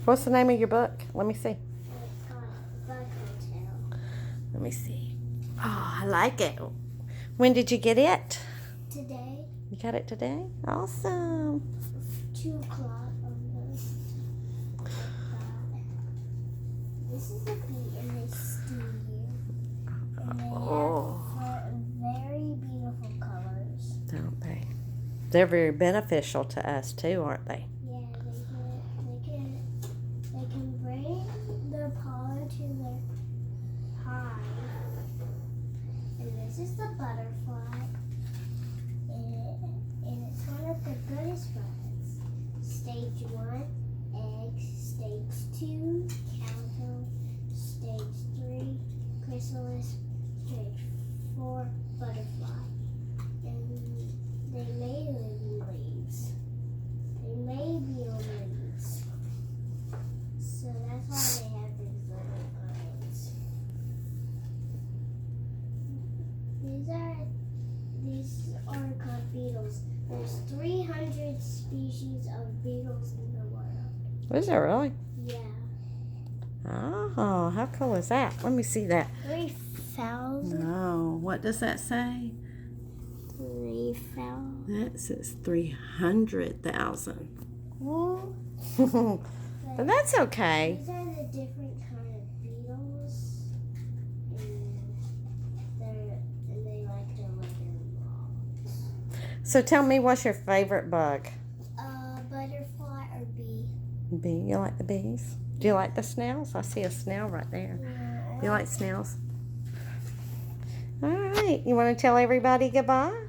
What's the name of your book? Let me see. It's called Bug Hotel. Let me see. Oh, I like it. When did you get it? Today. You got it today? Awesome. 2 o'clock almost. This is a bee and they sting you. And they have very beautiful colors. Don't they? They're very beneficial to us too, aren't they? Yeah, they can bring their pollen to their hive. And this is the butterfly. And it's one of the goodest bugs. Stage 1, eggs. Stage 2, caterpillar. Stage 3, chrysalis. Stage 4, butterfly. And they may live in leaves. They may be on leaves. So that's why they have these little lines. These are called beetles. There's 300 species of beetles in the world. Is there really? Yeah. Oh, how cool is that? Let me see that. 3,000. No, what does that say? 3,000. That says 300,000. Well, But that's okay. these are the different kind of beetles, and they like to live in rocks. So tell me, what's your favorite bug? Butterfly or bee. Bee. You like the bees? Do you like the snails? I see a snail right there. Yeah. You like snails? All right. You want to tell everybody goodbye?